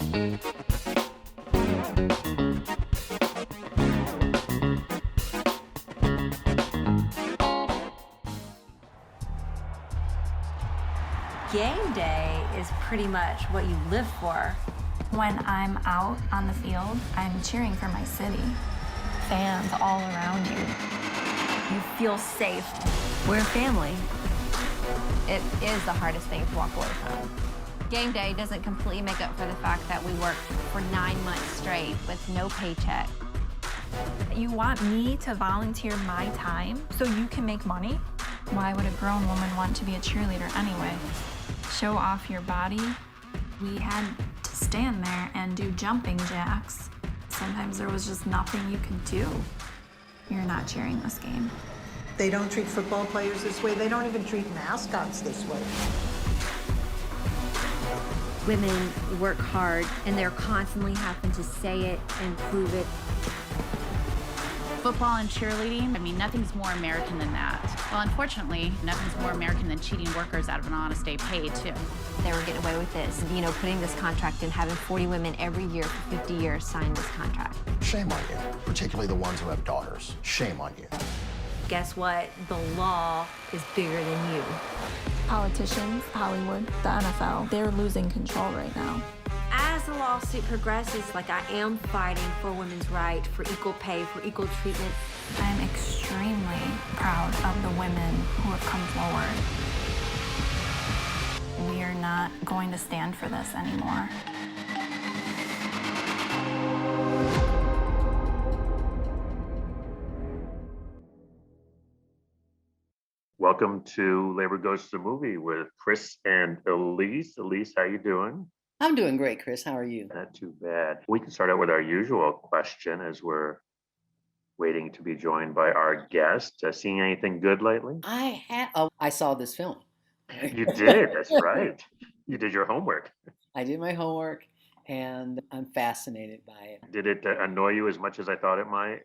Game day is pretty much what you live for. When I'm out on the field, I'm cheering for my city. Fans all around you. You feel safe. We're a family. It is the hardest thing to walk away from. Game day doesn't completely make up for the fact that we work for 9 months straight with no paycheck. You want me to volunteer my time so you can make money? Why would a grown woman want to be a cheerleader anyway? Show off your body. We had to stand there and do jumping jacks. Sometimes there was just nothing you could do. You're not cheering this game. They don't treat football players this way. They don't even treat mascots this way. Women work hard, and they're constantly having to say it and prove it. Football and cheerleading, I mean, nothing's more American than that. Well, unfortunately, nothing's more American than cheating workers out of an honest day pay, too. They were getting away with this, putting this contract in, having 40 women every year for 50 years sign this contract. Shame on you, particularly the ones who have daughters. Shame on you. Guess what? The law is bigger than you. Politicians, Hollywood, the NFL, they're losing control right now. As the lawsuit progresses, I am fighting for women's right, for equal pay, for equal treatment. I'm extremely proud of the women who have come forward. We are not going to stand for this anymore. Welcome to Labor Goes to the Movie with Chris and Elise. Elise, how you doing? I'm doing great, Chris. How are you? Not too bad. We can start out with our usual question as we're waiting to be joined by our guest. Seeing anything good lately? I saw this film. You did, that's right. You did your homework. I did my homework, and I'm fascinated by it. Did it annoy you as much as I thought it might?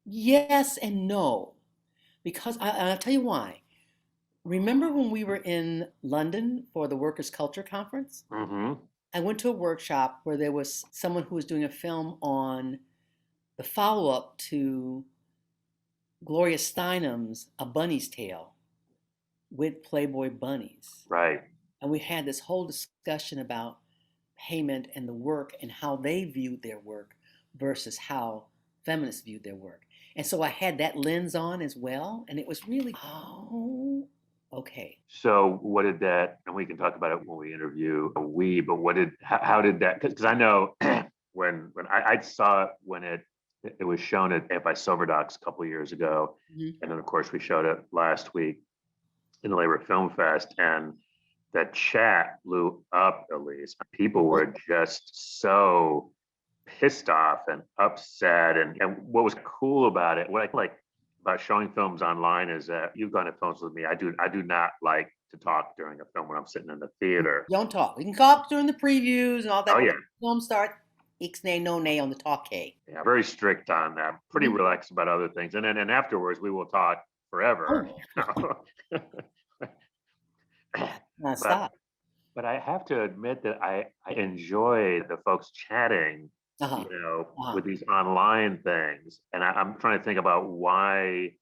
Yes and no, because I'll tell you why. Remember when we were in London for the Workers' Culture Conference? Mm-hmm. I went to a workshop where there was someone who was doing a film on the follow-up to Gloria Steinem's A Bunny's Tale with Playboy bunnies. Right. And we had this whole discussion about payment and the work and how they viewed their work versus how feminists viewed their work. And so I had that lens on as well. And it was really, okay. So what did that, and we can talk about it when we interview but how did that, because I know when I saw it when it was shown at AFI Silverdocs a couple of years ago. Mm-hmm. And then of course we showed it last week in the Labor Film Fest, and that chat blew up, Elise. People were just so pissed off and upset. And what was cool about it, what I like about showing films online is that you've gone to films with me. I do not like to talk during a film when I'm sitting in the theater. Don't talk. We can talk during the previews and all that. Oh, yeah. Film start, ixnay, no nay on the talk K. Yeah, very strict on that. Pretty relaxed about other things. And then afterwards we will talk forever. Stop. But I have to admit that I enjoy the folks chatting, with these online things. And I'm trying to think about why.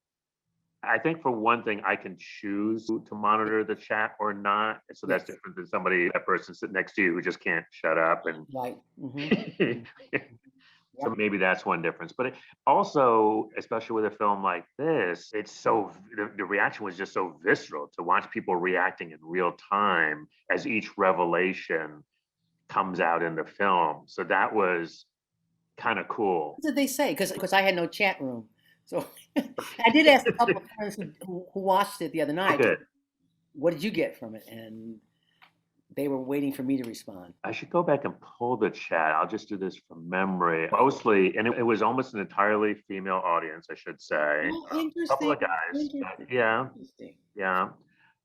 I think for one thing, I can choose to monitor the chat or not. So that's different than that person sitting next to you who just can't shut up. And right. Mm-hmm. So maybe that's one difference. But also, especially with a film like this, it's so, the reaction was just so visceral to watch people reacting in real time as each revelation comes out in the film. So that was kind of cool. What did they say? Because I had no chat room. So I did ask a couple of friends who watched it the other night, what did you get from it? And they were waiting for me to respond. I should go back and pull the chat. I'll just do this from memory. Mostly, and it was almost an entirely female audience, I should say. Oh, interesting. A couple of guys. Yeah. Yeah.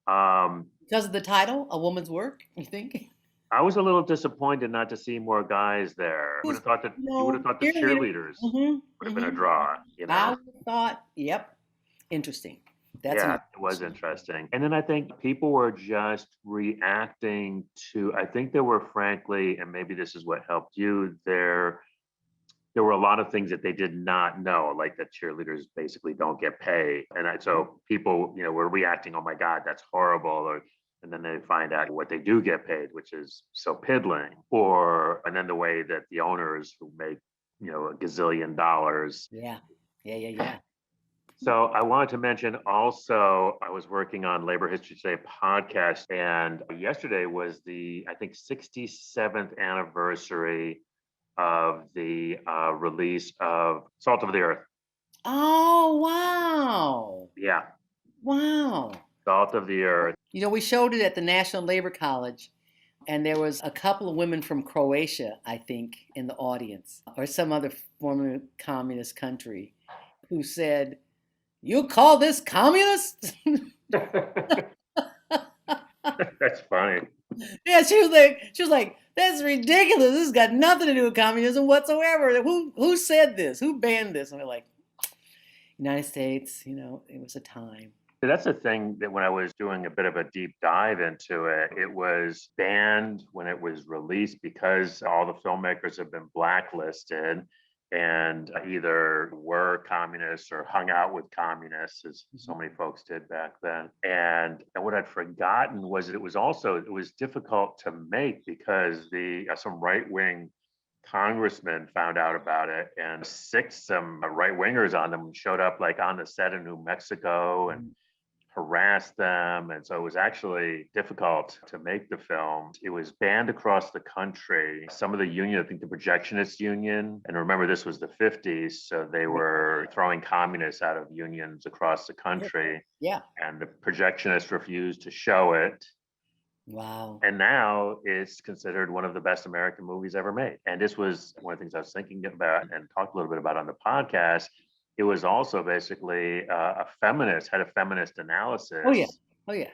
Because of the title, A Woman's Work, you think? I was a little disappointed not to see more guys there. You would have thought the cheerleaders would have been a draw. I thought, interesting. That's Yeah, it was interesting. And then I think people were just reacting to, I think there were frankly, and maybe this is what helped you, there were a lot of things that they did not know, like that cheerleaders basically don't get paid. So people, were reacting, oh my God, that's horrible. And then they find out what they do get paid, which is so piddling. And then the way that the owners who make, a gazillion dollars. Yeah. Yeah. So I wanted to mention also, I was working on Labor History Today podcast, and yesterday was the, I think, 67th anniversary of the release of Salt of the Earth. Oh, wow. Yeah, Wow. Salt of the Earth. We showed it at the National Labor College, and there was a couple of women from Croatia, I think, in the audience, or some other former communist country, who said, "You call this communist?" That's funny. Yeah, she was like, "That's ridiculous. This has got nothing to do with communism whatsoever. Who said this? Who banned this?" And we're like, United States, it was a time. That's the thing that when I was doing a bit of a deep dive into it, it was banned when it was released because all the filmmakers have been blacklisted and either were communists or hung out with communists, as so many folks did back then. And what I'd forgotten was that it was difficult to make because some right-wing congressmen found out about it and some right-wingers on them showed up like on the set in New Mexico and harassed them. And so it was actually difficult to make the film. It was banned across the country. Some of the union, I think the projectionist union, and remember this was the 50s, so they were throwing communists out of unions across the country. Yeah. And the projectionists refused to show it. Wow. And now it's considered one of the best American movies ever made. And this was one of the things I was thinking about and talked a little bit about on the podcast. It was also basically had a feminist analysis. Oh yeah.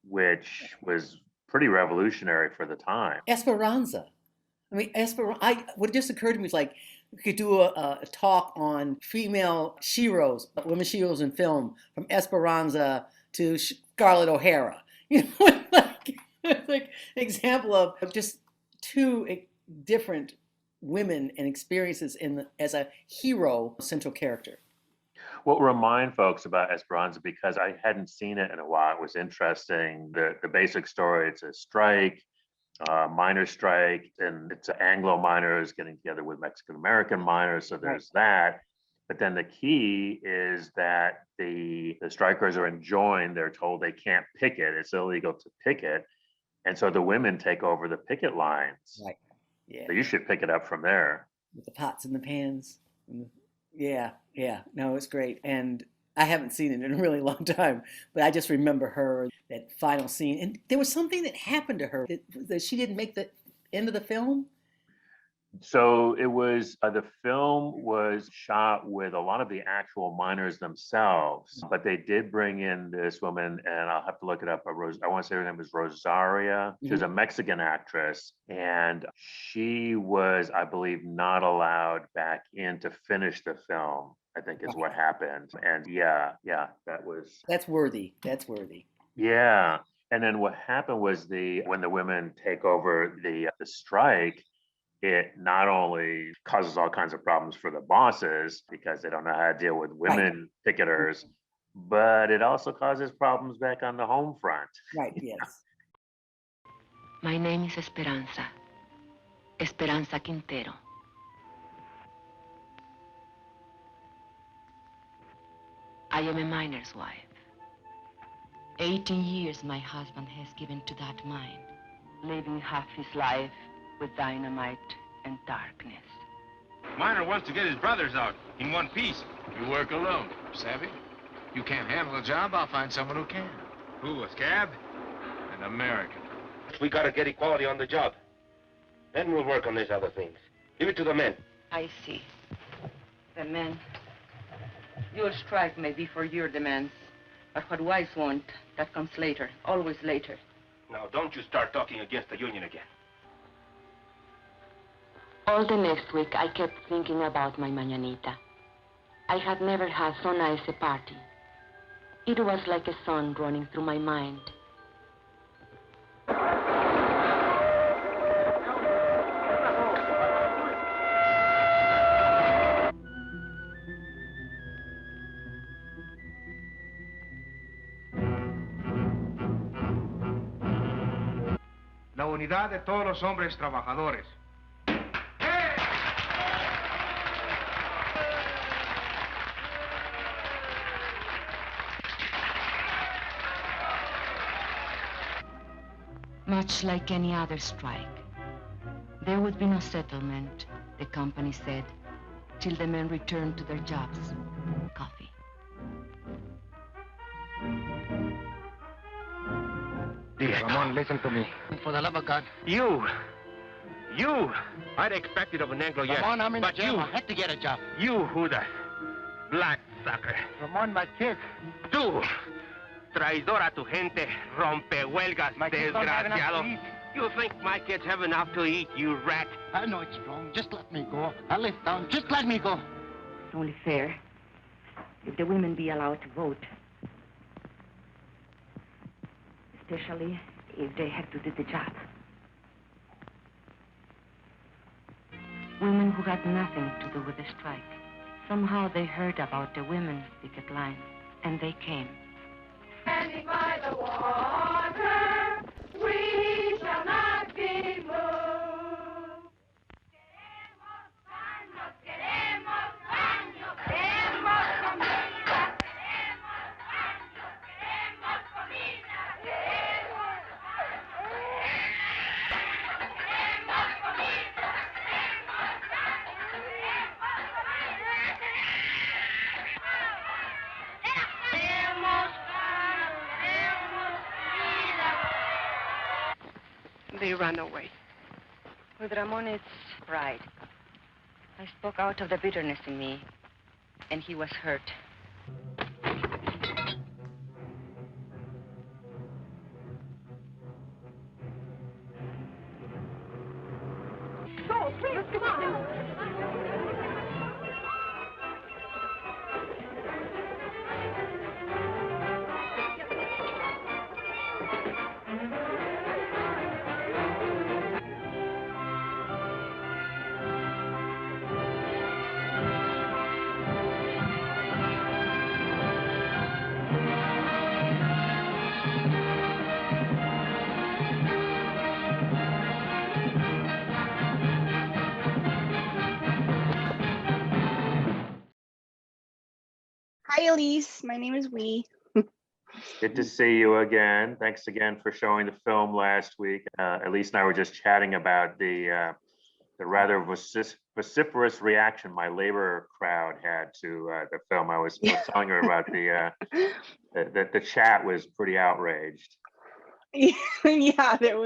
Which was pretty revolutionary for the time. Esperanza. I mean, what just occurred to me was like, we could do a talk on female sheroes, women sheroes in film, from Esperanza to Scarlett O'Hara. Like example of just two different women and experiences as a hero central character. Well, remind folks about Esperanza, because I hadn't seen it in a while. It was interesting. The basic story, it's a strike, miner strike, and it's Anglo miners getting together with Mexican American miners. So there's that. But then the key is that the strikers are enjoined. They're told they can't picket. It's illegal to picket. And so the women take over the picket lines. Right. Yeah. So you should pick it up from there. With the pots and the pans. Yeah. No, it's great. And I haven't seen it in a really long time, but I just remember that final scene. And there was something that happened to her that she didn't make the end of the film. So it was, the film was shot with a lot of the actual miners themselves, but they did bring in this woman, and I'll have to look it up. I want to say her name was Rosaria. She was a Mexican actress, and she was, I believe, not allowed back in to finish the film, I think is what happened. And yeah, That's worthy. Yeah. And then what happened was when the women take over the strike, it not only causes all kinds of problems for the bosses because they don't know how to deal with women picketers, but it also causes problems back on the home front. Right, yes. My name is Esperanza. Esperanza Quintero. I am a miner's wife. 18 years my husband has given to that mine, living half his life with dynamite and darkness. Miner wants to get his brothers out in one piece. You work alone, savvy? You can't handle a job, I'll find someone who can. Who, a scab? An American. We gotta get equality on the job. Then we'll work on these other things. Leave it to the men. I see. The men. Your strike may be for your demands, but what wives want, that comes later, always later. Now, don't you start talking against the union again. All the next week, I kept thinking about my mañanita. I had never had so nice a party. It was like a song running through my mind. La unidad de todos los hombres trabajadores. Much like any other strike. There would be no settlement, the company said, till the men returned to their jobs. Coffee. Ramon, listen to me. For the love of God. You! I'd expect it of an Anglo, yes. Ramon, I'm in but jail. you, I had to get a job. you, Judas. Black sucker. Ramon, my kids. Tú, traidor a tu gente, rompehuelgas, My kids don't have enough desgraciado. to eat. You think my kids have enough to eat, you rat? I know it's wrong. Just let me go. I live down. Just let me go. It's only fair if the women be allowed to vote. Especially if they have to do the job. Women who had nothing to do with the strike. Somehow they heard about the women's picket line, and they came. Standing by the water, we shall not be moved. Queremos baños, queremos baños, queremos comida, queremos baños, queremos comida, queremos They ran away. With Ramon's pride, I spoke out of the bitterness in me, and he was hurt. Go, please, come on. Hi, Elise. My name is Wee. Good to see you again. Thanks again for showing the film last week. Elise and I were just chatting about the rather vociferous reaction my labor crowd had to the film. I was telling her about the chat was pretty outraged. Yeah, it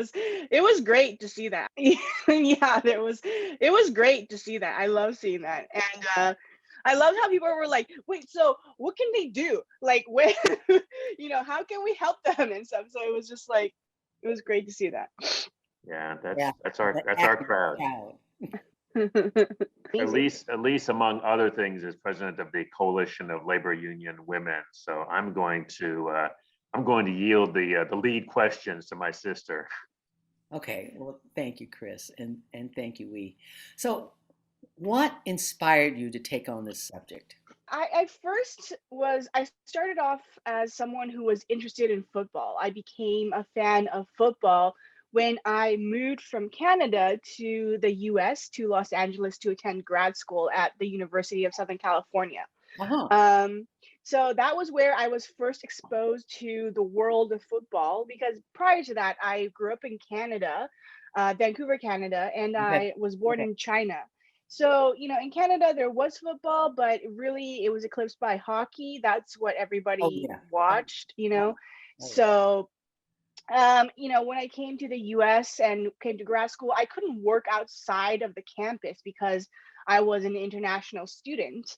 was great to see that. Yeah, it was great to see that. I love seeing that. And I loved how people were like, wait, so what can they do? Like, when, how can we help them and stuff? So it was just like, it was great to see that. Yeah, that's our crowd. Elise, among other things, is president of the Coalition of Labor Union Women. So I'm going to yield the lead questions to my sister. Okay, well, thank you, Chris, and thank you, Wee. So, what inspired you to take on this subject? I started off as someone who was interested in football. I became a fan of football when I moved from Canada to the US, to Los Angeles, to attend grad school at the University of Southern California. Uh-huh. So that was where I was first exposed to the world of football, because prior to that, I grew up in Canada, Vancouver, Canada, and I was born in China. So, in Canada, there was football, but really it was eclipsed by hockey. That's what everybody watched, So, when I came to the US and came to grad school, I couldn't work outside of the campus because I was an international student.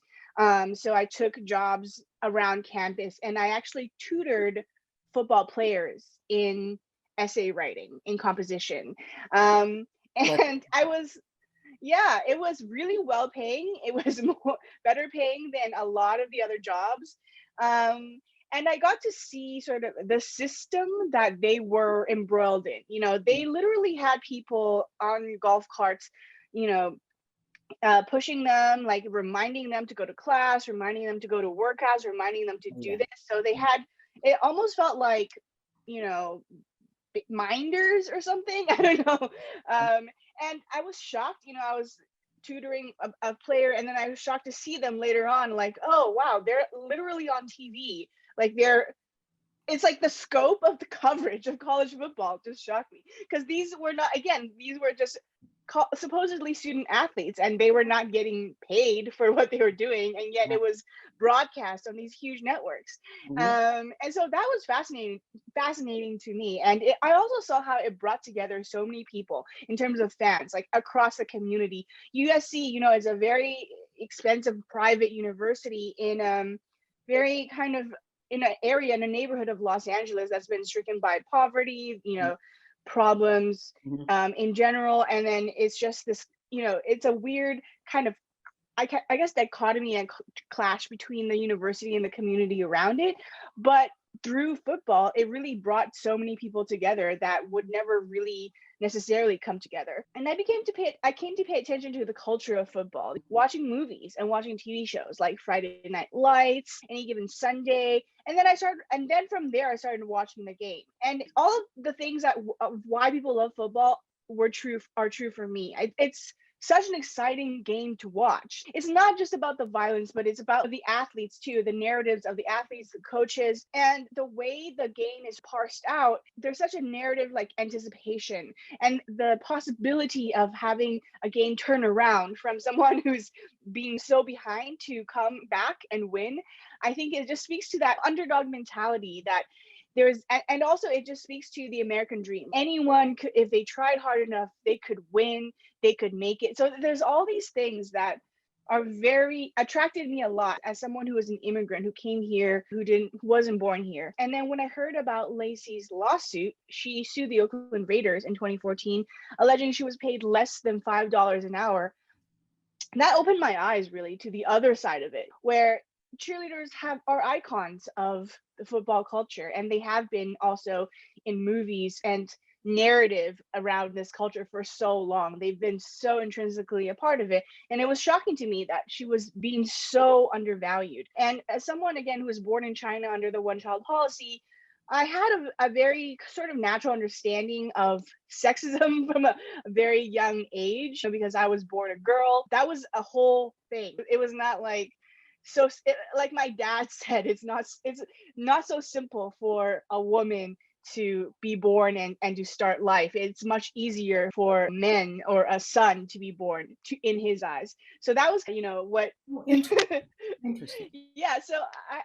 So I took jobs around campus, and I actually tutored football players in essay writing, in composition. And it was really well paying. It was better paying than a lot of the other jobs. And I got to see sort of the system that they were embroiled in. They literally had people on golf carts, you know, pushing them, like reminding them to go to class, reminding them to go to workouts, reminding them to do this. So it almost felt like, you know, minders or something. I don't know. And I was shocked. I was tutoring a player, and then I was shocked to see them later on, like, oh wow, they're literally on TV. Like it's like the scope of the coverage of college football just shocked me, because these were just supposedly student athletes, and they were not getting paid for what they were doing, and yet it was broadcast on these huge networks. And so that was fascinating to me. And I also saw how it brought together so many people in terms of fans, like across the community. USC, is a very expensive private university in very kind of in an area, in a neighborhood of Los Angeles that's been stricken by poverty, problems in general. And then it's just this, it's a weird kind of, I guess, dichotomy and clash between the university and the community around it. But through football, it really brought so many people together that would never really necessarily come together. And I came to pay attention to the culture of football, watching movies and watching TV shows like Friday Night Lights, Any Given Sunday. And then from there, I started watching the game. And all of the things of why people love football are true for me. It's such an exciting game to watch. It's not just about the violence, but it's about the athletes too, the narratives of the athletes, the coaches, and the way the game is parsed out. There's such a narrative, like anticipation, and the possibility of having a game turn around from someone who's being so behind to come back and win. I think it just speaks to that underdog mentality that and also it just speaks to the American dream. Anyone could, if they tried hard enough, they could win, they could make it. So there's all these things that are very attracted me a lot as someone who was an immigrant, who came here, who wasn't born here. And then when I heard about Lacey's lawsuit, she sued the Oakland Raiders in 2014, alleging she was paid less than $5 an hour. That opened my eyes really to the other side of it, where cheerleaders are icons of the football culture, and they have been also in movies and narrative around this culture for so long. They've been so intrinsically a part of it, and it was shocking to me that she was being so undervalued. And as someone, again, who was born in China under the one-child policy, I had a very sort of natural understanding of sexism from a very young age, because I was born a girl. That was a whole thing. It was not like, like my dad said, it's not so simple for a woman to be born and to start life. It's much easier for men or a son to be born in his eyes. So that was, what. Interesting. Yeah. So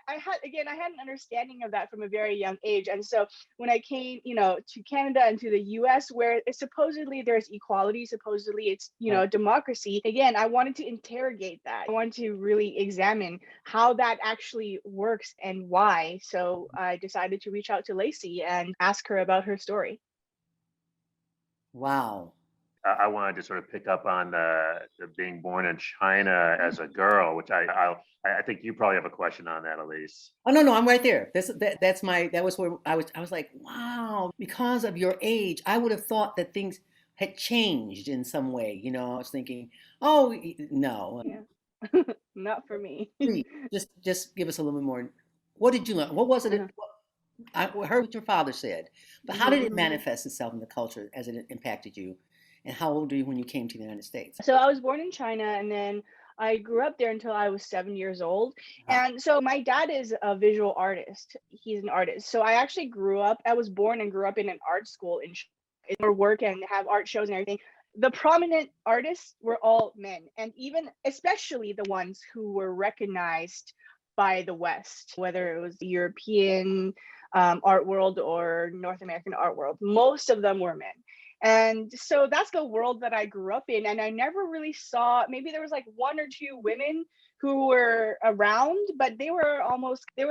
I had an understanding of that from a very young age. And so when I came, to Canada and to the US, where supposedly there's equality, supposedly it's, democracy. Again, I wanted to interrogate that. I wanted to really examine how that actually works and why. So I decided to reach out to Lacey and ask her about her story. Wow. I wanted to sort of pick up on the being born in China as a girl, which I think you probably have a question on that, Elise. Oh no, I'm right there. That was where I was like, wow, because of your age, I would have thought that things had changed in some way. I was thinking, oh no. Yeah. Not for me. Please, just give us a little bit more. What did you learn? What was it? I heard what your father said, but how did it manifest itself in the culture as it impacted you? And how old were you when you came to the United States? So I was born in China, and then I grew up there until I was 7 years old. And so my dad is a visual artist. He's an artist. So I was born and grew up in an art school in China, work and have art shows and everything. The prominent artists were all men, and especially the ones who were recognized by the West, whether it was the European art world or North American art world. Most of them were men. And so that's the world that I grew up in. And I never really saw, maybe there was like one or two women who were around, but they were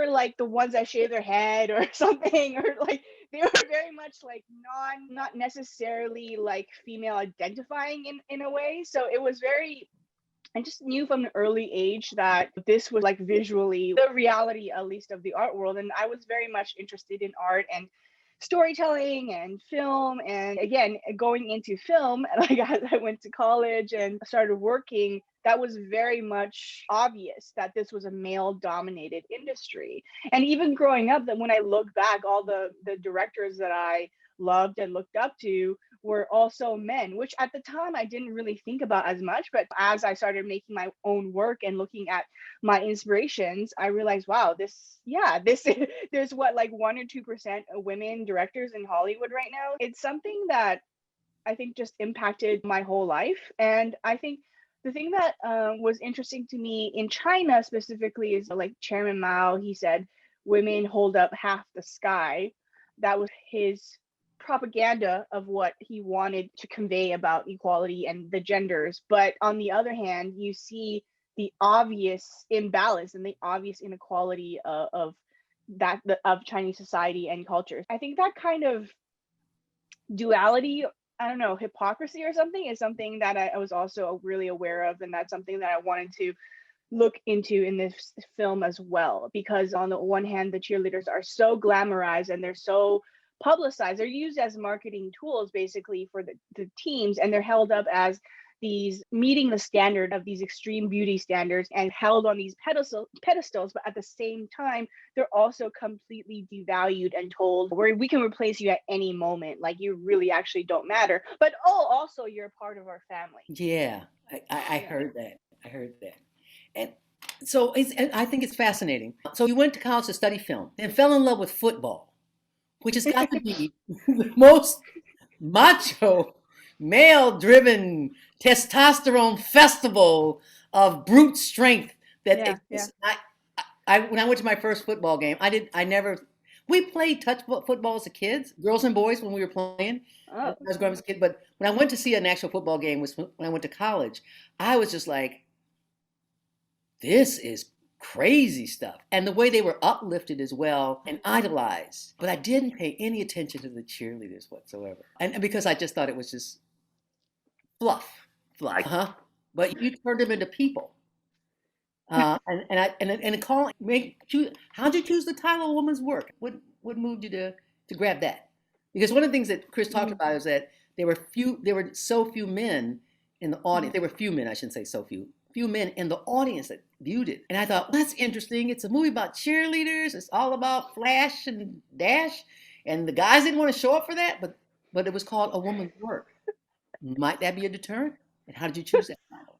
like the ones that shaved their head or something, or like they were very much like not necessarily like female identifying in a way. So it was very I just knew from an early age that this was like visually the reality, at least of the art world. And I was very much interested in art and storytelling and film. And again, going into film, like as I went to college and started working, that was very much obvious that this was a male dominated industry. And even growing up, that when I look back, all the directors that I loved and looked up to were also men, which at the time I didn't really think about as much. But as I started making my own work and looking at my inspirations, I realized, wow, this there's what, like 1 or 2% of women directors in Hollywood right now. It's something that I think just impacted my whole life. And I think the thing that was interesting to me in China specifically is like Chairman Mao, he said, women hold up half the sky. That was his propaganda of what he wanted to convey about equality and the genders. But on the other hand, you see the obvious imbalance and the obvious inequality of Chinese society and culture. I think that kind of duality, I don't know, hypocrisy or something, is something that I was also really aware of. And that's something that I wanted to look into in this film as well. Because on the one hand, the cheerleaders are so glamorized and they're so publicized. They're used as marketing tools basically for the teams, and they're held up as these meeting the standard of these extreme beauty standards and held on these pedestals, but at the same time they're also completely devalued and told, where we can replace you at any moment, like you really actually don't matter, but also you're a part of our family. Yeah, I heard that. I heard that. And so and I think it's fascinating. So you went to college to study film and fell in love with football, which has got to be the most macho, male-driven testosterone festival of brute strength that exists. When I went to my first football game, we played touch football as a kids, girls and boys, when we were playing. I was growing up as a kid, but when I went to see an actual football game was when I went to college. I was just like, this is crazy stuff. And the way they were uplifted as well and idolized. But I didn't pay any attention to the cheerleaders whatsoever. And because I just thought it was just fluff. But you turned them into people. How'd you choose the title of Woman's Work? What moved you to grab that? Because one of the things that Chris talked about is that there were so few men in the audience. There were few men, I shouldn't say so few men in the audience that viewed it. And I thought, well, that's interesting. It's a movie about cheerleaders. It's all about flash and dash. And the guys didn't want to show up for that, but it was called A Woman's Work. Might that be a deterrent? And how did you choose that title?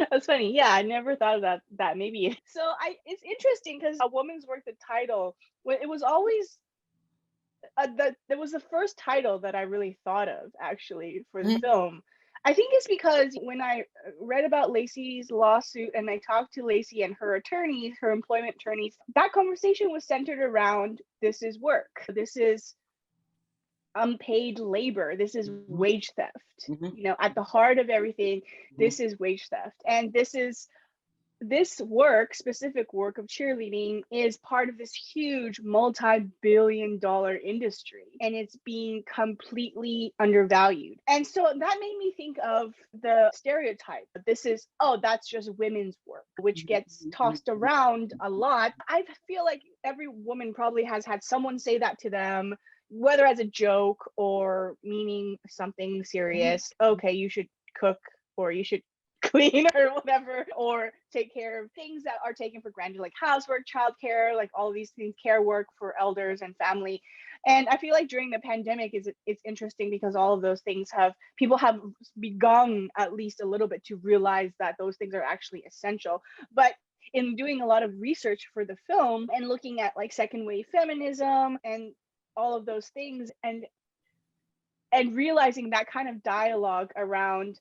That's funny. Yeah, I never thought of that maybe. So it's interesting because A Woman's Work, the title, it was always that was the first title that I really thought of actually for the film. I think it's because when I read about Lacey's lawsuit and I talked to Lacey and her attorneys, her employment attorneys, that conversation was centered around, this is work. This is unpaid labor. This is wage theft. You know, at the heart of everything, this is wage theft. And this specific work of cheerleading is part of this huge multi-billion-dollar industry, and it's being completely undervalued. And so that made me think of the stereotype. That's just women's work, which gets tossed around a lot. I feel like every woman probably has had someone say that to them, whether as a joke or meaning something serious. Okay, you should cook, or you should clean, or whatever, or take care of things that are taken for granted, like housework, childcare, like all these things, care work for elders and family. And I feel like during the pandemic it's interesting because all of those things people have begun at least a little bit to realize that those things are actually essential. But in doing a lot of research for the film and looking at like second wave feminism and all of those things, and realizing that kind of dialogue around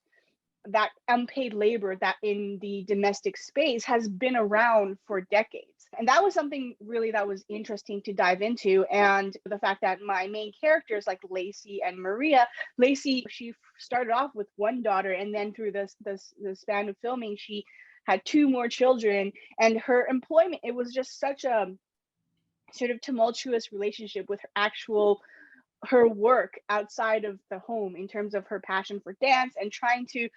that unpaid labor that in the domestic space has been around for decades. And that was something really that was interesting to dive into. And the fact that my main characters like Lacey and Maria, Lacey, she started off with one daughter, and then through the span of filming, she had 2 more children. And her employment, it was just such a sort of tumultuous relationship with her work outside of the home, in terms of her passion for dance and trying to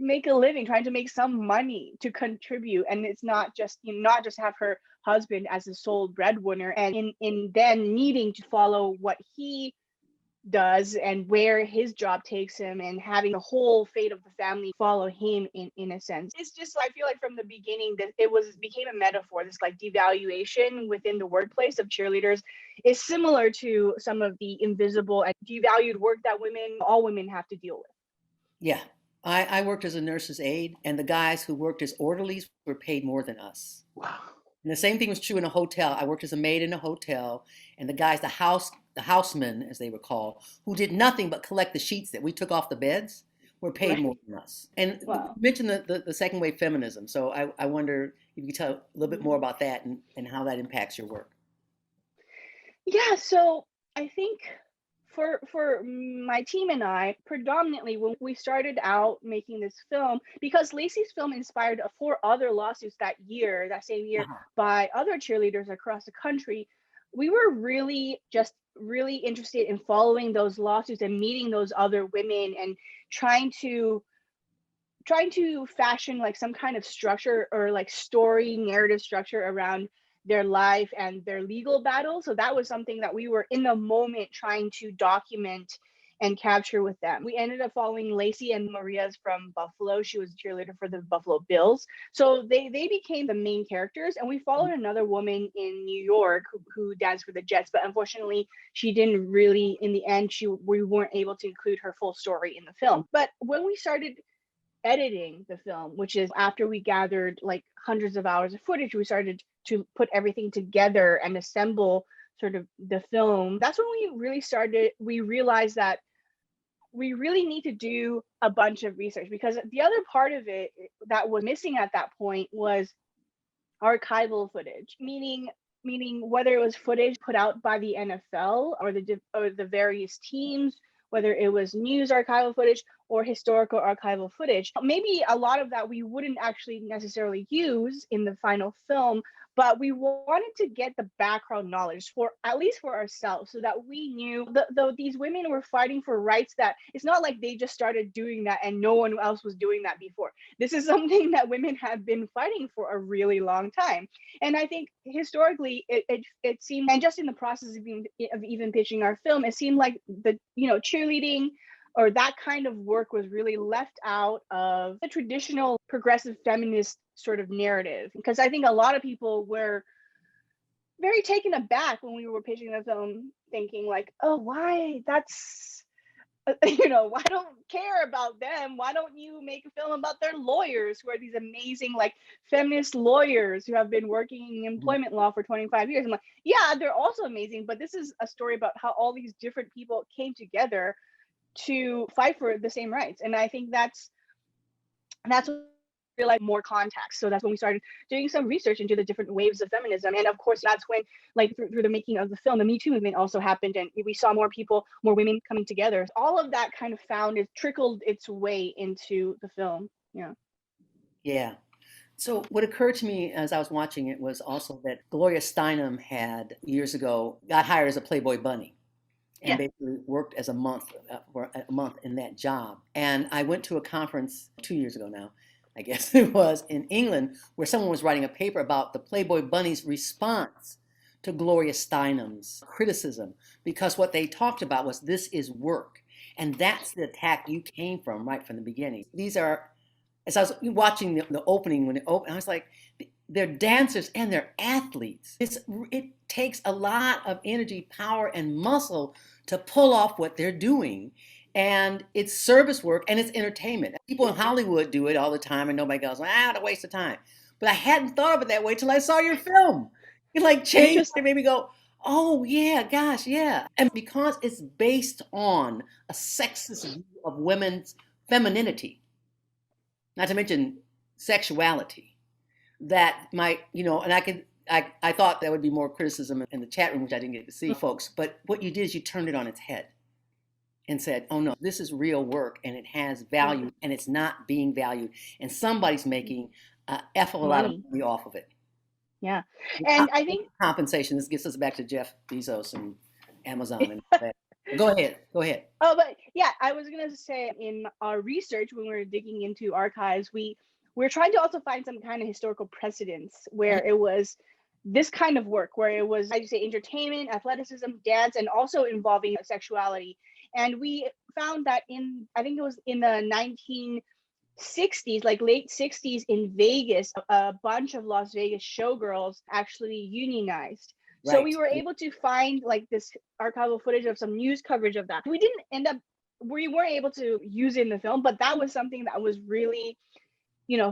make a living, trying to make some money to contribute. And it's not just, not just have her husband as the sole breadwinner, and in then needing to follow what he does and where his job takes him, and having the whole fate of the family follow him in a sense. It's just, I feel like from the beginning that became a metaphor. This like devaluation within the workplace of cheerleaders is similar to some of the invisible and devalued work that all women have to deal with. Yeah. I worked as a nurse's aide, and the guys who worked as orderlies were paid more than us. Wow. And the same thing was true in a hotel. I worked as a maid in a hotel, and the guys, the housemen, as they were called, who did nothing but collect the sheets that we took off the beds, were paid more than us. And you mentioned the second wave feminism. So I wonder if you could tell a little bit more about that and how that impacts your work. Yeah, so I think for my team and I, predominantly when we started out making this film, because Lacey's film inspired 4 other lawsuits that same year, by other cheerleaders across the country, we were really interested in following those lawsuits and meeting those other women and trying to fashion like some kind of structure or like story narrative structure around their life and their legal battle. So that was something that we were in the moment trying to document and capture with them. We ended up following Lacey and Maria's from Buffalo. She was a cheerleader for the Buffalo Bills. So they became the main characters. And we followed another woman in New York who danced for the Jets, but unfortunately she didn't really, in the end, we weren't able to include her full story in the film. But when we started editing the film, which is after we gathered like hundreds of hours of footage, we started to put everything together and assemble sort of the film. That's when we realized that we really need to do a bunch of research, because the other part of it that was missing at that point was archival footage, meaning whether it was footage put out by the NFL or the various teams, whether it was news archival footage or historical archival footage. Maybe a lot of that we wouldn't actually necessarily use in the final film, but we wanted to get the background knowledge at least for ourselves, so that we knew though these women were fighting for rights, that it's not like they just started doing that and no one else was doing that before. This is something that women have been fighting for a really long time. And I think historically it seemed, and just in the process of even pitching our film, it seemed like the cheerleading or that kind of work was really left out of the traditional progressive feminist sort of narrative. Because I think a lot of people were very taken aback when we were pitching the film, thinking like, oh, why? That's, why don't care about them? Why don't you make a film about their lawyers, who are these amazing like feminist lawyers who have been working in employment law for 25 years? I'm like, yeah, they're also amazing, but this is a story about how all these different people came together to fight for the same rights. And I think that's what we realized, more context. So that's when we started doing some research into the different waves of feminism. And of course, that's when, like through the making of the film, the Me Too movement also happened, and we saw more women coming together. All of that kind of trickled its way into the film. Yeah. So what occurred to me as I was watching it was also that Gloria Steinem had years ago got hired as a Playboy bunny, and basically worked as for a month in that job. And I went to a conference 2 years ago now, I guess it was, in England, where someone was writing a paper about the Playboy bunny's response to Gloria Steinem's criticism, because what they talked about was, this is work. And that's the attack you came from right from the beginning. These are, as I was watching the opening, when it opened, I was like, they're dancers and they're athletes. It takes a lot of energy, power, and muscle to pull off what they're doing. And it's service work and it's entertainment. People in Hollywood do it all the time and nobody goes, what a waste of time. But I hadn't thought of it that way till I saw your film. It like changed, it made me go, oh yeah, gosh, yeah. And because it's based on a sexist view of women's femininity, not to mention sexuality, that might, and I thought there would be more criticism in the chat room, which I didn't get to see, folks. But what you did is you turned it on its head and said, oh no, this is real work and it has value and it's not being valued. And somebody's making a lot of money off of it. Yeah. And I think compensation, this gets us back to Jeff Bezos and Amazon and all that. Go ahead. Go ahead. Oh, but yeah, I was gonna say in our research when we were digging into archives, we're trying to also find some kind of historical precedents where it was this kind of work, where it was, I say, entertainment, athleticism, dance, and also involving sexuality. And we found that I think it was in the 1960s, like late 60s in Vegas, a bunch of Las Vegas showgirls actually unionized. So we were able to find like this archival footage of some news coverage of that. We weren't able to use it in the film, but that was something that was really,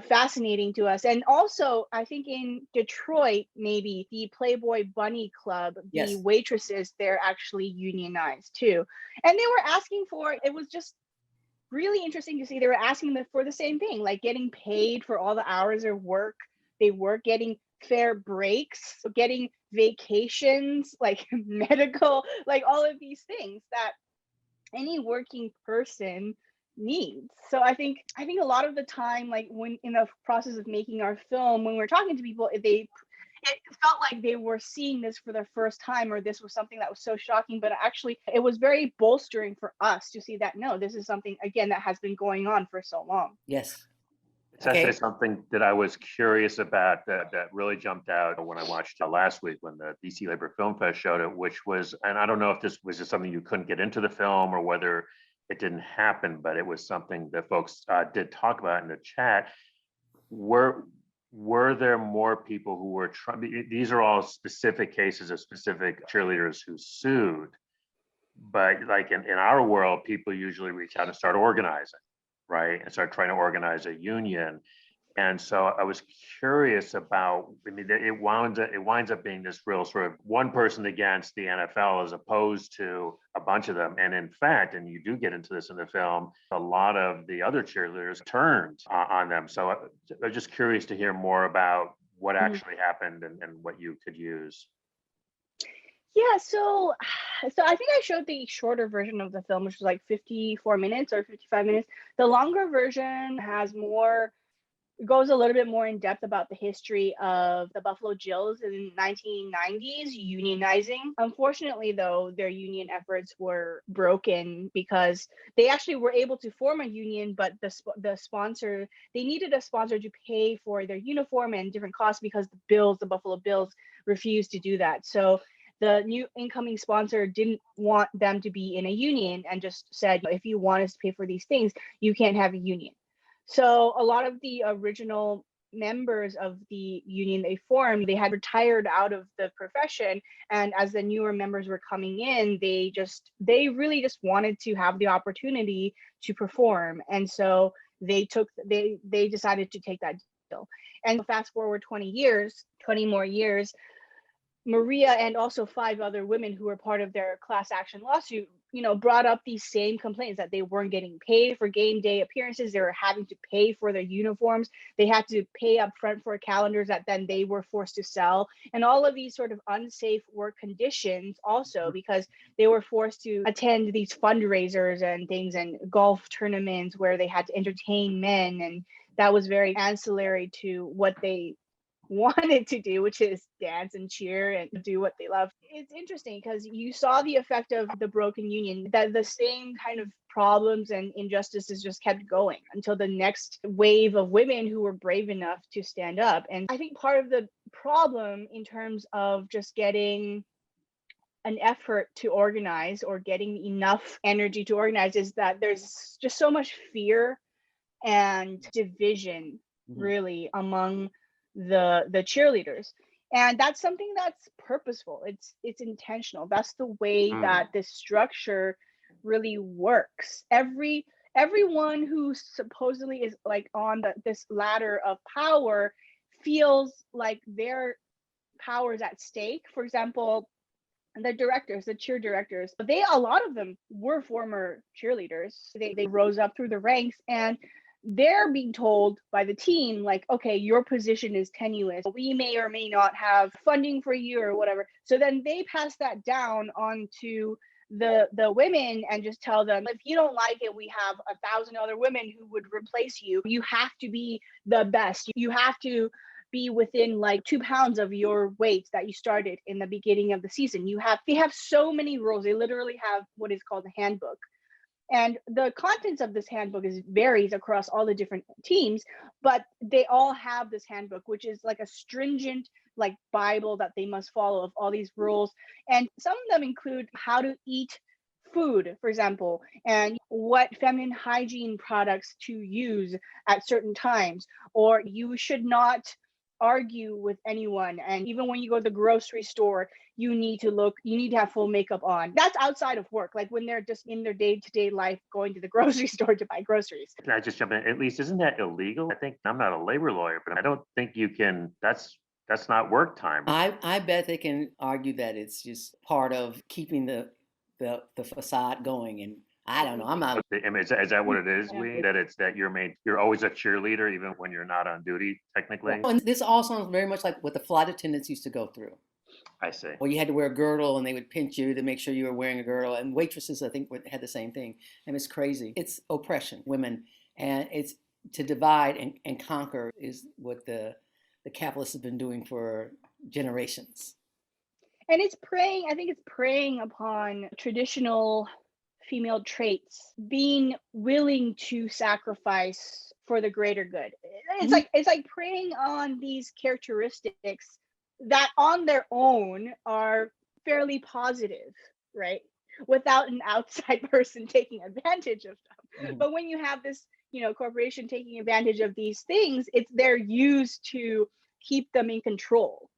fascinating to us. And also, I think in Detroit, maybe the Playboy Bunny Club, the waitresses, they're actually unionized too. And they were asking for, it was just really interesting to see, they were asking for the same thing, like getting paid for all the hours of work they work, getting fair breaks, getting vacations, like medical, like all of these things that any working person needs. So I think a lot of the time, like when in the process of making our film, when we're talking to people, it felt like they were seeing this for the first time, or this was something that was so shocking, but actually it was very bolstering for us to see that, no, this is something, again, that has been going on for so long. Yes. So I say something that I was curious about that really jumped out when I watched last week when the DC Labor Film Fest showed it, which was, and I don't know if this was just something you couldn't get into the film or whether it didn't happen, but it was something that folks did talk about in the chat. Were there more people who were trying? These are all specific cases of specific cheerleaders who sued, but like in our world, people usually reach out and start organizing, right? And start trying to organize a union. And so I was curious about, I mean, it winds up being this real sort of one person against the NFL as opposed to a bunch of them. And in fact, and you do get into this in the film, a lot of the other cheerleaders turned on them. So I'm just curious to hear more about what actually happened and what you could use. Yeah, so I think I showed the shorter version of the film, which was like 54 minutes or 55 minutes. The longer version goes a little bit more in depth about the history of the Buffalo Jills in the 1990s unionizing. Unfortunately, though, their union efforts were broken because they actually were able to form a union, but the sponsor, they needed a sponsor to pay for their uniform and different costs because the Buffalo Bills refused to do that. So the new incoming sponsor didn't want them to be in a union and just said, if you want us to pay for these things, you can't have a union. So a lot of the original members of the union they formed, they had retired out of the profession. And as the newer members were coming in, they really just wanted to have the opportunity to perform. And so they decided to take that deal. And fast forward 20 more years, Maria and also 5 other women who were part of their class action lawsuit, brought up these same complaints that they weren't getting paid for game day appearances. They were having to pay for their uniforms. They had to pay up front for calendars that then they were forced to sell. And all of these sort of unsafe work conditions also because they were forced to attend these fundraisers and things and golf tournaments where they had to entertain men. And that was very ancillary to what they wanted to do, which is dance and cheer and do what they love. It's interesting because you saw the effect of the broken union, that the same kind of problems and injustices just kept going until the next wave of women who were brave enough to stand up. And I think part of the problem in terms of just getting an effort to organize or getting enough energy to organize is that there's just so much fear and division really among the cheerleaders, and that's something that's purposeful. It's intentional. That's the way that this structure really works. Everyone who supposedly is like on this ladder of power feels like their power is at stake. For example, the directors, the cheer directors, a lot of them were former cheerleaders. They rose up through the ranks, and they're being told by the team, like, okay, your position is tenuous. We may or may not have funding for you or whatever. So then they pass that down onto the women and just tell them, if you don't like it, we have 1,000 other women who would replace you. You have to be the best. You have to be within like 2 pounds of your weight that you started in the beginning of the season. They have so many rules. They literally have what is called a handbook. And the contents of this handbook varies across all the different teams, but they all have this handbook, which is like a stringent like Bible that they must follow of all these rules. And some of them include how to eat food, for example, and what feminine hygiene products to use at certain times, or you should not argue with anyone. And even when you go to the grocery store, you need to have full makeup on. That's outside of work, like when they're just in their day-to-day life going to the grocery store to buy groceries. Can I just jump in? At least, isn't that illegal? I think, I'm not a labor lawyer, but I don't think you can, that's not work time. I bet they can argue that it's just part of keeping the facade going. And I don't know. I'm not. I mean, is that what it is, Lee? That it's that you're always a cheerleader, even when you're not on duty, technically? And this all sounds very much like what the flight attendants used to go through. I see. Well, you had to wear a girdle and they would pinch you to make sure you were wearing a girdle. And waitresses, I think, had the same thing. And it's crazy. It's oppression, women. And it's to divide and conquer is what the capitalists have been doing for generations. And I think it's preying upon traditional female traits, being willing to sacrifice for the greater good. It's like preying on these characteristics that on their own are fairly positive, right? Without an outside person taking advantage of them. But when you have this, corporation taking advantage of these things, they're used to keep them in control.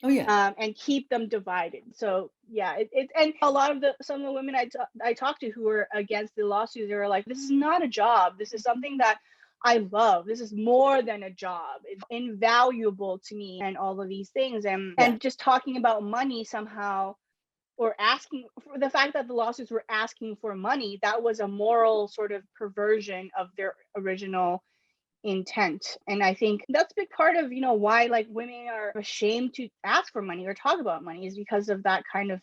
Oh yeah. And keep them divided. So yeah, and a lot of some of the women I talked to who were against the lawsuit, they were like, this is not a job. This is something that I love. This is more than a job. It's invaluable to me, and all of these things. And just talking about money somehow, or asking for the fact that the lawsuits were asking for money, that was a moral sort of perversion of their original intent. And I think that's a big part of why like women are ashamed to ask for money or talk about money, is because of that kind of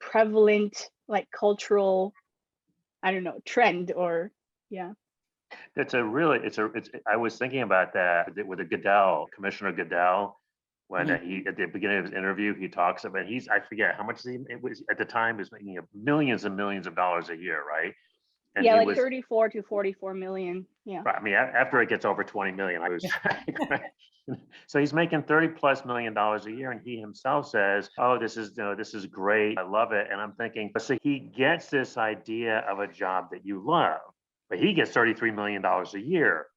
prevalent like cultural, I don't know, trend. Or I was thinking about that with Commissioner Goodell, when he, at the beginning of his interview, he talks about, I forget how much it was at the time, he was making millions and millions of dollars a year, right? And yeah, like 34 to 44 million. Yeah. I mean, after it gets over 20 million, I was. So he's making $30+ million a year, and he himself says, "Oh, this is great. I love it." And I'm thinking, so he gets this idea of a job that you love, but he gets $33 million a year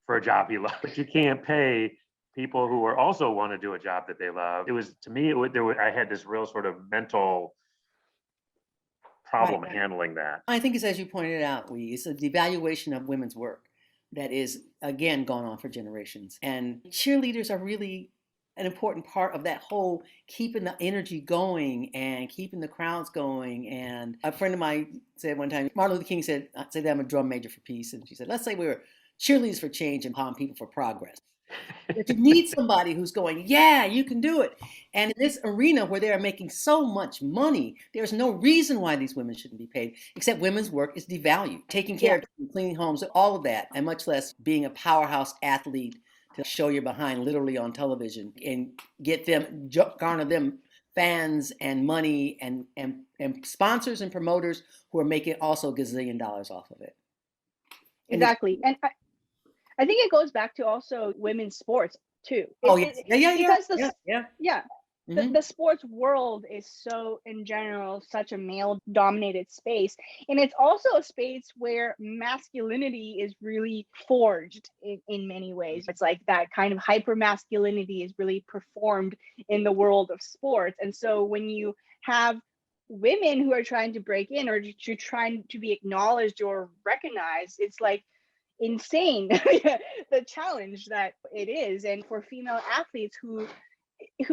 for a job he loves. But you can't pay people who are also want to do a job that they love. It was, to me, I had this real sort of mental problem handling that. I think it's, as you pointed out, it's a devaluation of women's work that is, again, gone on for generations. And cheerleaders are really an important part of that whole keeping the energy going and keeping the crowds going. And a friend of mine said one time, Martin Luther King said that I'm a drum major for peace. And she said, let's say we were cheerleaders for change and palm people for progress. But you need somebody who's going, yeah, you can do it. And in this arena where they are making so much money, there's no reason why these women shouldn't be paid, except women's work is devalued. Taking care of them, cleaning homes, all of that, and much less being a powerhouse athlete to show your behind literally on television and garner them fans and money and sponsors and promoters who are making also gazillion dollars off of it. Exactly. And I think it goes back to also women's sports too. Because the sports world is so, in general, such a male-dominated space, and it's also a space where masculinity is really forged in many ways. It's like that kind of hyper masculinity is really performed in the world of sports, and so when you have women who are trying to break in or to trying to be acknowledged or recognized, it's like insane the challenge that it is. And for female athletes who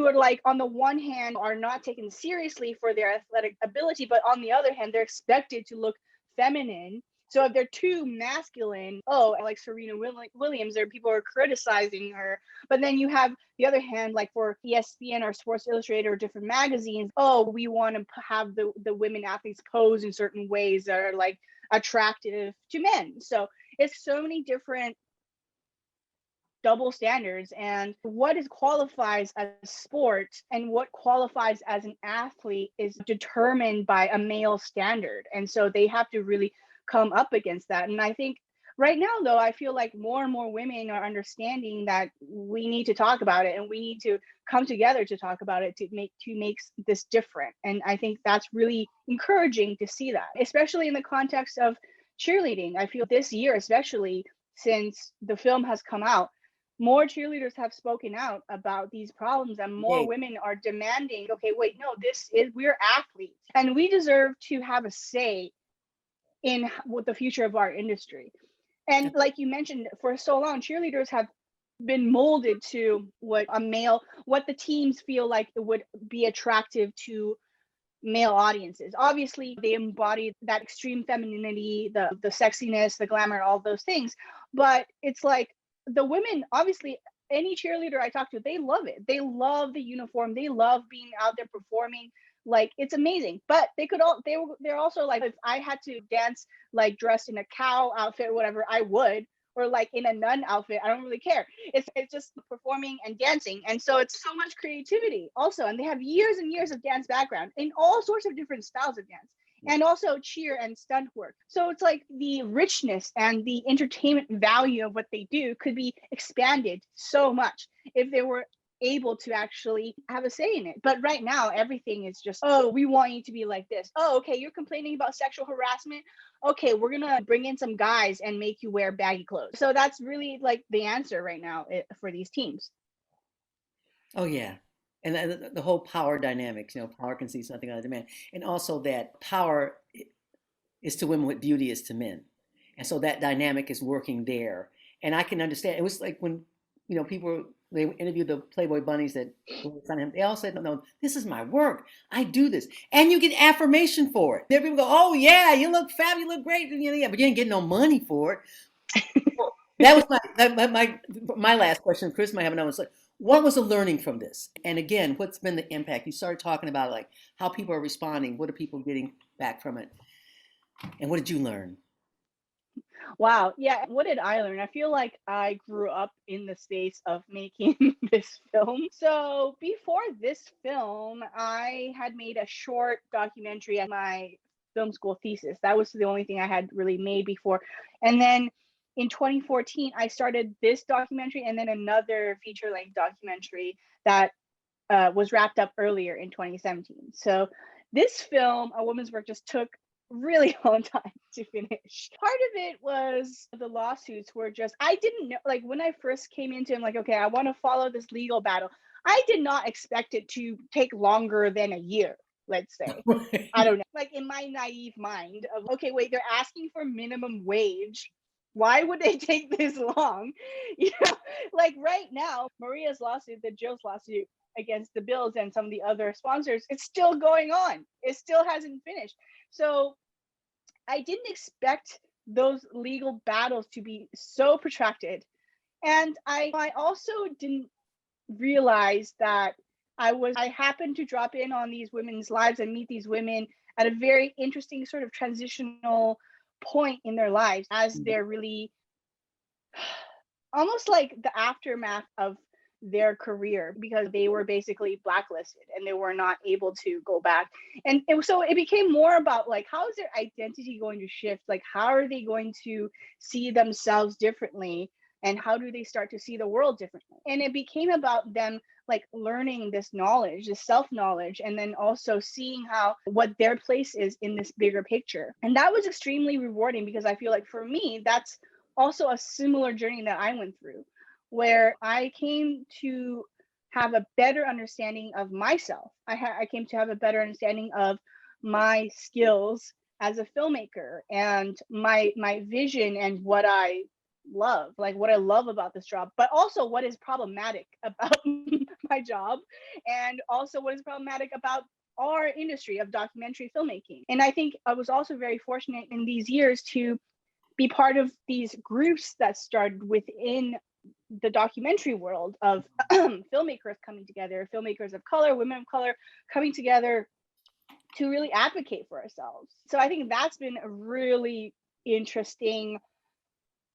are like, on the one hand, are not taken seriously for their athletic ability, but on the other hand, they're expected to look feminine. So if they're too masculine, like Serena Williams, there are people who are criticizing her. But then you have the other hand, like for ESPN or Sports Illustrated or different magazines, we want to have the women athletes pose in certain ways that are like attractive to men. So it's so many different double standards, and what is qualifies as sport and what qualifies as an athlete is determined by a male standard. And so they have to really come up against that. And I think right now, though, I feel like more and more women are understanding that we need to talk about it, and we need to come together to talk about it to make this different. And I think that's really encouraging to see that, especially in the context of cheerleading. I feel this year, especially since the film has come out, more cheerleaders have spoken out about these problems, and more women are demanding, okay, wait, no, we're athletes and we deserve to have a say in what the future of our industry. And like you mentioned, for so long, cheerleaders have been molded to what the teams feel like it would be attractive to male audiences. Obviously, they embody that extreme femininity, the sexiness, the glamour, all those things. But it's like the women, obviously, any cheerleader I talk to, they love it. They love the uniform. They love being out there performing. Like, it's amazing. But they're also like, if I had to dance like dressed in a cow outfit or whatever, I would. Or like in a nun outfit, I don't really care. It's just performing and dancing. And so it's so much creativity also. And they have years and years of dance background in all sorts of different styles of dance, and also cheer and stunt work. So it's like the richness and the entertainment value of what they do could be expanded so much if they were able to actually have a say in it. But right now, everything is just, oh, we want you to be like this. Oh, okay, you're complaining about sexual harassment. Okay, we're gonna bring in some guys and make you wear baggy clothes. So that's really like the answer right now for these teams. Oh yeah. And the whole power dynamics, power concedes nothing out of demand. And also that power is to women what beauty is to men. And so that dynamic is working there. And I can understand. It was like when, they interviewed the Playboy bunnies that were in front of him. They all said, no, this is my work. I do this. And you get affirmation for it. There people go, oh yeah, you look fab, you look great. But you didn't get no money for it. That was my last question. Chris might have another one. What was the learning from this? And again, what's been the impact? You started talking about like how people are responding. What are people getting back from it? And what did you learn? Wow. Yeah. What did I learn? I feel like I grew up in the space of making this film. So before this film, I had made a short documentary as my film school thesis. That was the only thing I had really made before. And then in 2014, I started this documentary and then another feature-length documentary that was wrapped up earlier in 2017. So this film, A Woman's Work, just took really long time to finish. Part of it was the lawsuits were just, I didn't know, like when I first came into it, I'm like, okay, I want to follow this legal battle. I did not expect it to take longer than a year, let's say. I don't know. Like in my naive mind of, okay, wait, they're asking for minimum wage. Why would they take this long? Like right now, Maria's lawsuit, the Joe's lawsuit against the Bills and some of the other sponsors, it's still going on. It still hasn't finished. So I didn't expect those legal battles to be so protracted. And I also didn't realize that I happened to drop in on these women's lives and meet these women at a very interesting sort of transitional point in their lives as they're really almost like the aftermath of their career, because they were basically blacklisted and they were not able to go back. And so it became more about like, how is their identity going to shift? Like, how are they going to see themselves differently? And how do they start to see the world differently? And it became about them like learning this knowledge, this self-knowledge, and then also seeing what their place is in this bigger picture. And that was extremely rewarding, because I feel like for me, that's also a similar journey that I went through, where I came to have a better understanding of myself. I came to have a better understanding of my skills as a filmmaker and my vision and what I love, like what I love about this job, but also what is problematic about my job, and also what is problematic about our industry of documentary filmmaking. And I think I was also very fortunate in these years to be part of these groups that started within the documentary world of filmmakers coming together, filmmakers of color, women of color coming together to really advocate for ourselves. So I think that's been a really interesting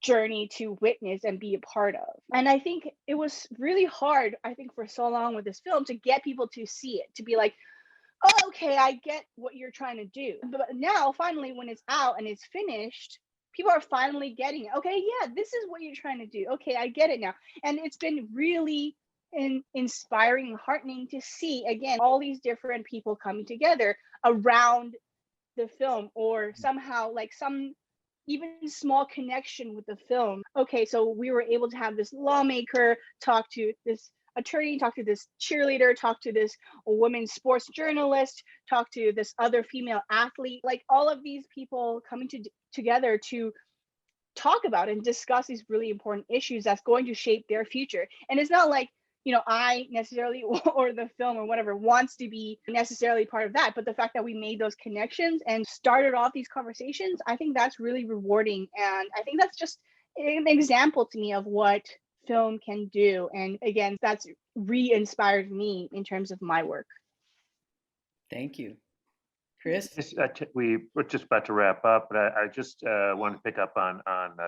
journey to witness and be a part of. And I think it was really hard, I think, for so long with this film to get people to see it, to be like, oh, okay, I get what you're trying to do. But now, finally, when it's out and it's finished, people are finally getting it. Okay, yeah, this is what you're trying to do. Okay, I get it now. And it's been really inspiring and heartening to see, again, all these different people coming together around the film, or somehow like some even small connection with the film. Okay, so we were able to have this lawmaker talk to this attorney, talk to this cheerleader, talk to this women's sports journalist, talk to this other female athlete, like all of these people coming together to talk about and discuss these really important issues that's going to shape their future. And it's not like, I necessarily, or the film or whatever, wants to be necessarily part of that. But the fact that we made those connections and started off these conversations, I think that's really rewarding. And I think that's just an example to me of what film can do. And again, that's re-inspired me in terms of my work. Thank you. Chris? We're just about to wrap up, but I just want to pick up on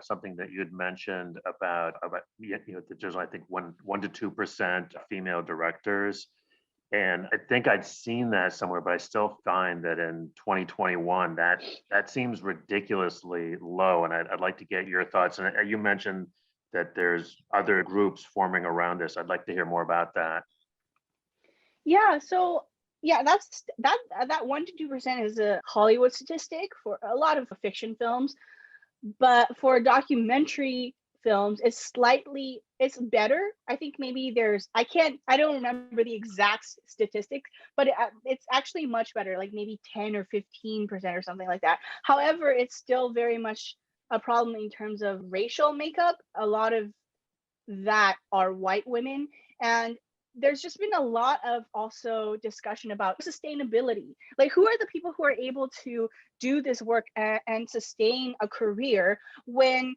something that you had mentioned about that there's, I think, 1 to 2% female directors, and I think I'd seen that somewhere, but I still find that in 2021 that seems ridiculously low, and I'd like to get your thoughts. And you mentioned that there's other groups forming around this. I'd like to hear more about that. Yeah, so yeah, that 1 to 2% is a Hollywood statistic for a lot of fiction films, but for documentary films, it's better. I think maybe I don't remember the exact statistics, but it's actually much better, like maybe 10 or 15% or something like that. However, it's still very much a problem in terms of racial makeup. A lot of that are white women, and there's just been a lot of also discussion about sustainability. Like, who are the people who are able to do this work and sustain a career when,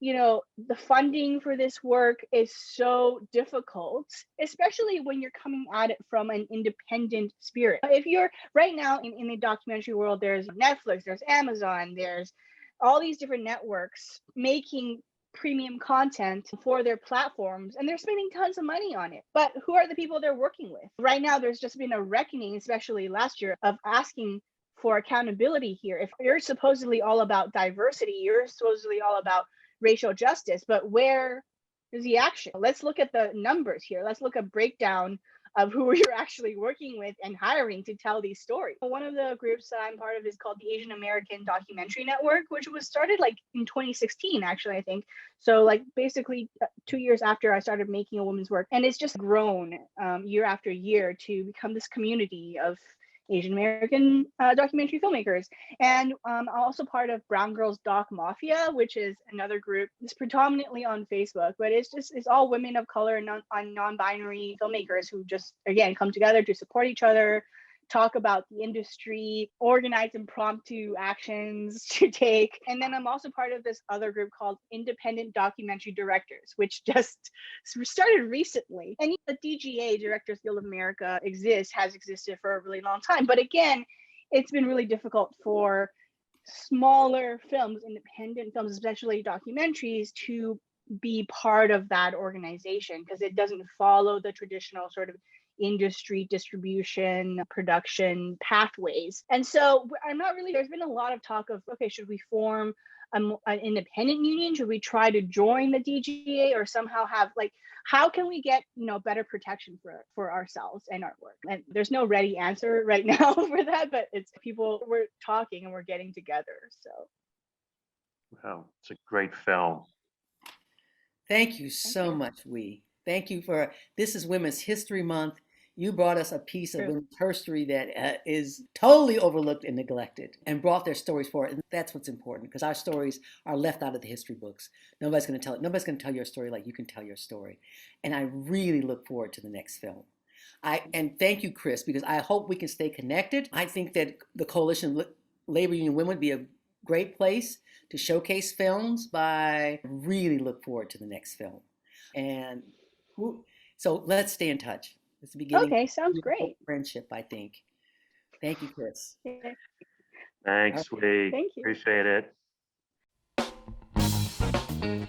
the funding for this work is so difficult, especially when you're coming at it from an independent spirit. If you're right now in the documentary world, there's Netflix, there's Amazon, there's all these different networks making premium content for their platforms, and they're spending tons of money on it. But who are the people they're working with? Right now, there's just been a reckoning, especially last year, of asking for accountability here. If you're supposedly all about diversity, you're supposedly all about racial justice, but where is the action? Let's look at the numbers here. Let's look at breakdown of who you're actually working with and hiring to tell these stories. One of the groups that I'm part of is called the Asian American Documentary Network, which was started like in 2016, actually, I think. So like basically 2 years after I started making a woman's work. And it's just grown year after year to become this community of Asian American documentary filmmakers. And I'm also part of Brown Girls Doc Mafia, which is another group. It's predominantly on Facebook, but it's all women of color and non-binary filmmakers who just, again, come together to support each other, talk about the industry, organize impromptu actions to take. And then I'm also part of this other group called Independent Documentary Directors, which just started recently. And the DGA, Directors Guild of America, has existed for a really long time. But again, it's been really difficult for smaller films, independent films, especially documentaries, to be part of that organization because it doesn't follow the traditional sort of industry distribution production pathways. And so there's been a lot of talk of, okay, should we form an independent union? Should we try to join the DGA or somehow have how can we get better protection for ourselves and our work? And there's no ready answer right now for that, but we're talking and we're getting together. So wow, it's a great film. Thank you so much, Wee. Thank you this is Women's History Month. You brought us a piece of women's history that is totally overlooked and neglected and brought their stories forward. And that's what's important because our stories are left out of the history books. Nobody's going to tell it. Nobody's going to tell your story like you can tell your story. And I really look forward to the next film. And thank you, Chris, because I hope we can stay connected. I think that the Coalition of Labor Union Women would be a great place to showcase films. I really look forward to the next film. And so let's stay in touch. It's the beginning. Okay, sounds great. Friendship, I think. Thank you, Chris. Yeah. Thanks, Wee. Thank you. Appreciate it. Bye.